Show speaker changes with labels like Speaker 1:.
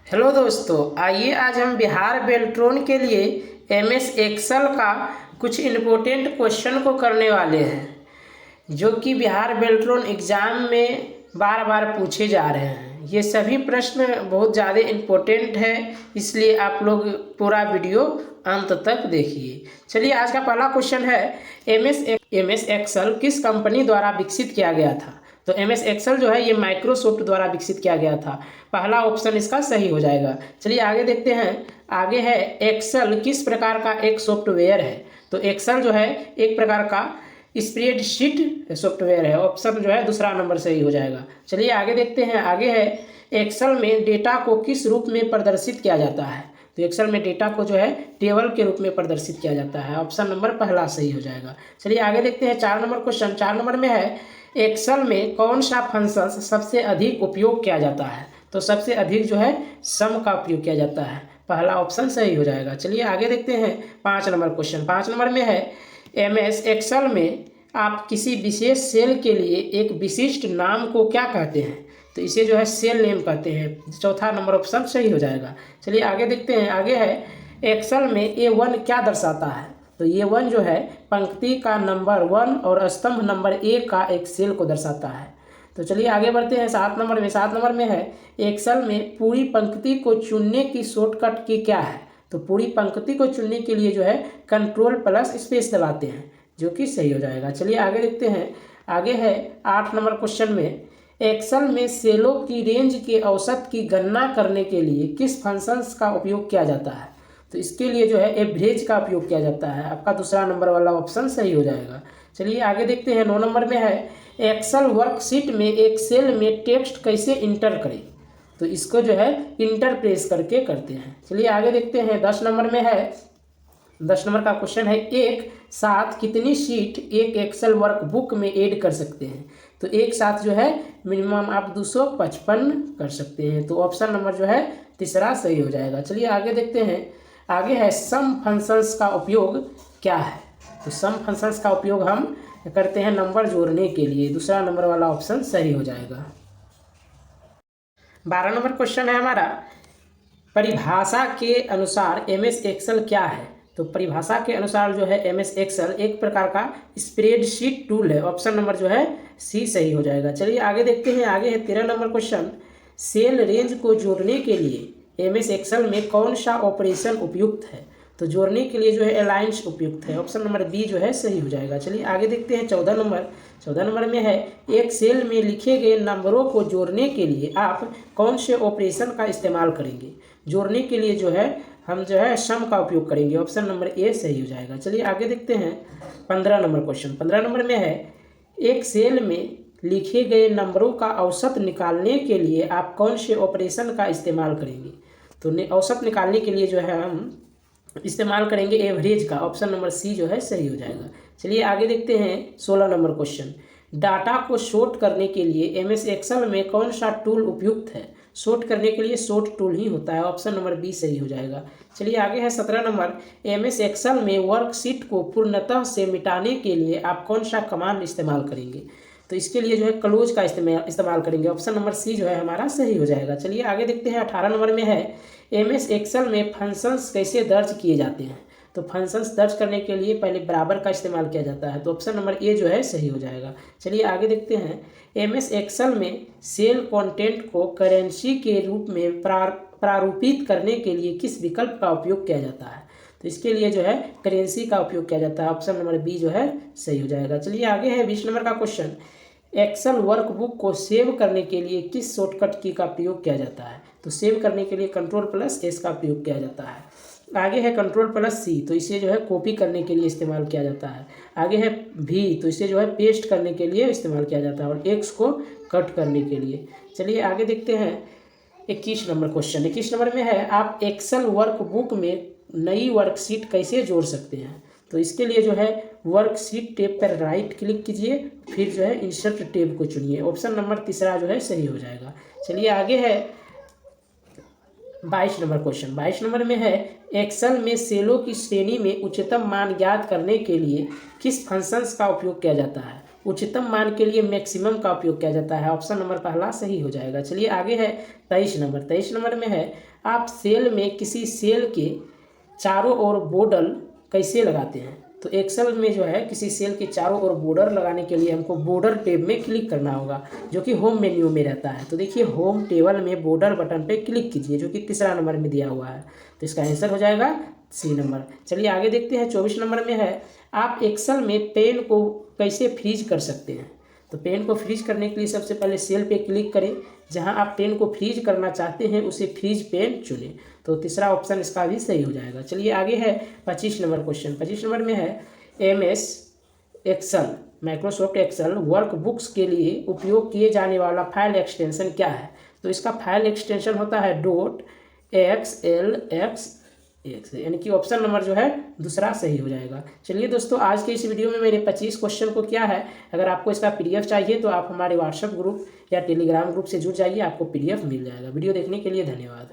Speaker 1: Hello दोस्तों, आइए आज हम बिहार बेल्ट्रॉन के लिए एमएस एक्सेल का कुछ इम्पोर्टेंट क्वेश्चन को करने वाले हैं जो कि बिहार बेल्ट्रॉन एग्ज़ाम में बार बार पूछे जा रहे हैं। ये सभी प्रश्न बहुत ज़्यादा इम्पोर्टेंट है, इसलिए आप लोग पूरा वीडियो अंत तक देखिए। चलिए, आज का पहला क्वेश्चन है एमएस एक्सेल किस कंपनी द्वारा विकसित किया गया था। तो एमएस एक्सेल जो है ये माइक्रोसॉफ्ट द्वारा विकसित किया गया था। पहला ऑप्शन इसका सही हो जाएगा। चलिए आगे देखते हैं। आगे है एक्सेल किस प्रकार का एक सॉफ्टवेयर है। तो एक्सेल जो है एक प्रकार का स्प्रेडशीट सॉफ्टवेयर है। ऑप्शन जो है दूसरा नंबर सही हो जाएगा। चलिए आगे देखते हैं। आगे है एक्सेल में डेटा को किस रूप में प्रदर्शित किया जाता है। तो एक्सेल में डेटा को जो है टेबल के रूप में प्रदर्शित किया जाता है। ऑप्शन नंबर पहला सही हो जाएगा। चलिए आगे देखते हैं। 4 नंबर क्वेश्चन। 4 नंबर में है एक्सेल में कौन सा फंक्शन सबसे अधिक उपयोग किया जाता है। तो सबसे अधिक जो है सम का उपयोग किया जाता है। पहला ऑप्शन सही हो जाएगा। चलिए आगे देखते हैं। 5 नंबर क्वेश्चन। 5 नंबर में है एमएस एक्सेल में आप किसी विशेष सेल के लिए एक विशिष्ट नाम को क्या कहते हैं। तो इसे जो है सेल नेम कहते हैं। चौथा नंबर ऑप्शन सही हो जाएगा। चलिए आगे देखते हैं। आगे है एक्सेल में A1 क्या दर्शाता है। तो A1 जो है पंक्ति का नंबर 1 और स्तंभ नंबर 1 का एक सेल को दर्शाता है। तो चलिए आगे बढ़ते हैं। 7 नंबर में। 7 नंबर में है एक्सेल में पूरी पंक्ति को चुनने की शॉर्टकट की क्या है। तो पूरी पंक्ति को चुनने के लिए जो है Ctrl+स्पेस दबाते हैं, जो कि सही हो जाएगा। चलिए आगे देखते हैं। आगे है 8 नंबर क्वेश्चन में एक्सेल में सेलों की रेंज के औसत की गणना करने के लिए किस फंक्शंस का उपयोग किया जाता है। तो इसके लिए जो है एवरेज का उपयोग किया जाता है। आपका दूसरा नंबर वाला ऑप्शन सही हो जाएगा। चलिए आगे देखते हैं। 9 नंबर में है एक्सेल वर्कशीट में एक सेल में टेक्स्ट कैसे इंटर करें। तो इसको जो है इंटर प्रेस करके करते हैं। चलिए आगे देखते हैं। 10 नंबर में है 10 नंबर का क्वेश्चन है एक साथ कितनी शीट एक एक्सेल वर्कबुक में ऐड कर सकते हैं। तो एक साथ जो है मिनिमम आप 255 कर सकते हैं। तो ऑप्शन नंबर जो है तीसरा सही हो जाएगा। चलिए आगे देखते हैं। आगे है सम फंक्शंस का उपयोग क्या है। तो सम फंक्शंस का उपयोग हम करते हैं नंबर जोड़ने के लिए। दूसरा नंबर वाला ऑप्शन सही हो जाएगा। 12 नंबर क्वेश्चन है हमारा परिभाषा के अनुसार एमएस एक्सेल क्या है। तो परिभाषा के अनुसार जो है एमएस एक्सेल एक प्रकार का स्प्रेडशीट टूल है। ऑप्शन नंबर जो है सी सही हो जाएगा। चलिए आगे देखते हैं। आगे है 13 नंबर क्वेश्चन सेल रेंज को जोड़ने के लिए एमएस एक्सेल में कौन सा ऑपरेशन उपयुक्त है। तो जोड़ने के लिए जो है अलाइंस उपयुक्त है। ऑप्शन नंबर बी जो है सही हो जाएगा। चलिए आगे देखते हैं। 14 नंबर में है एक सेल में लिखे गए नंबरों को जोड़ने के लिए आप कौन से ऑपरेशन का इस्तेमाल करेंगे। जोड़ने के लिए जो है हम जो है सम का उपयोग करेंगे। ऑप्शन नंबर ए सही हो जाएगा। चलिए आगे देखते हैं। 15 नंबर क्वेश्चन। 15 नंबर में है एक सेल में लिखे गए नंबरों का औसत निकालने के लिए आप कौन से ऑपरेशन का इस्तेमाल करेंगे। तो औसत निकालने के लिए जो है हम इस्तेमाल करेंगे एवरेज का। ऑप्शन नंबर सी जो है सही हो जाएगा। चलिए आगे देखते हैं। 16 नंबर क्वेश्चन डाटा को शॉर्ट करने के लिए एमएस एक्सेल में कौन सा टूल उपयुक्त है। शॉर्ट करने के लिए शॉर्ट टूल ही होता है। ऑप्शन नंबर बी सही हो जाएगा। चलिए आगे है 17 नंबर एमएस एक्सेल में वर्कशीट को पूर्णतः से मिटाने के लिए आप कौन सा कमांड इस्तेमाल करेंगे। तो इसके लिए जो है क्लोज का इस्तेमाल करेंगे। ऑप्शन नंबर सी जो है हमारा सही हो जाएगा। चलिए आगे देखते हैं। 18 नंबर में है एमएस एक्सेल में फंक्शंस कैसे दर्ज किए जाते हैं। तो फंक्शंस दर्ज करने के लिए पहले बराबर का इस्तेमाल किया जाता है। तो ऑप्शन नंबर ए जो है सही हो जाएगा। चलिए आगे देखते हैं। एमएस एक्सेल में सेल कंटेंट को करेंसी के रूप में प्रारूपित करने के लिए किस विकल्प का उपयोग किया जाता है। तो इसके लिए जो है करेंसी का उपयोग किया जाता है। ऑप्शन नंबर बी जो है सही हो जाएगा। चलिए आगे है 20 नंबर का क्वेश्चन एक्सेल वर्कबुक को सेव करने के लिए किस शॉर्टकट की का प्रयोग किया जाता है। तो सेव करने के लिए Ctrl+S का प्रयोग किया जाता है। आगे है Ctrl+C, तो इसे जो है कॉपी करने के लिए इस्तेमाल किया जाता है। आगे है V, तो इसे जो है पेस्ट करने के लिए इस्तेमाल किया जाता है। और X को कट करने के लिए। चलिए आगे देखते हैं। 21 नंबर क्वेश्चन। 21 नंबर में है आप एक्सेल वर्कबुक में नई वर्कशीट कैसे जोड़ सकते हैं। तो इसके लिए जो है वर्कशीट टैब पर राइट क्लिक कीजिए, फिर जो है इंसर्ट टैब को चुनिए। ऑप्शन नंबर तीसरा जो है सही हो जाएगा। चलिए आगे है 22 नंबर क्वेश्चन। 22 नंबर में है एक्सेल में सेलों की श्रेणी में उच्चतम मान ज्ञात करने के लिए किस फंक्शंस का उपयोग किया जाता है। उच्चतम मान के लिए मैक्सिमम का उपयोग किया जाता है। ऑप्शन नंबर पहला सही हो जाएगा। चलिए आगे है 23 नंबर में है, आप सेल में किसी सेल के चारों ओर बॉर्डर कैसे लगाते हैं। तो एक्सेल में जो है किसी सेल के चारों ओर बॉर्डर लगाने के लिए हमको बॉर्डर टैब में क्लिक करना होगा, जो कि होम मेन्यू में रहता है। तो देखिए होम टेबल में बॉर्डर बटन पे क्लिक कीजिए, जो कि तीसरा नंबर में दिया हुआ है। तो इसका आंसर हो जाएगा सी नंबर। चलिए आगे देखते हैं 24 नंबर में है, आप एक्सेल में पेन को कैसे फ्रीज कर सकते हैं। तो पेन को फ्रीज करने के लिए सबसे पहले सेल पे क्लिक करें, जहां आप पेन को फ्रीज करना चाहते हैं उसे फ्रीज पेन चुनें। तो तीसरा ऑप्शन इसका भी सही हो जाएगा। चलिए आगे है 25 नंबर क्वेश्चन। 25 नंबर में है, MS Excel Microsoft Excel workbooks के लिए उपयोग किए जाने वाला फाइल एक्सटेंशन क्या है। तो इसका फाइल एक्सटेंशन होता है .xlx, यानी कि ऑप्शन नंबर जो है दूसरा सही हो जाएगा। चलिए दोस्तों, आज के इस वीडियो में मैंने 25 क्वेश्चन को किया है। अगर आपको इसका PDF चाहिए तो आप हमारे व्हाट्सएप ग्रुप या टेलीग्राम ग्रुप से जुड़ जाइए, आपको PDF मिल जाएगा। वीडियो देखने के लिए धन्यवाद।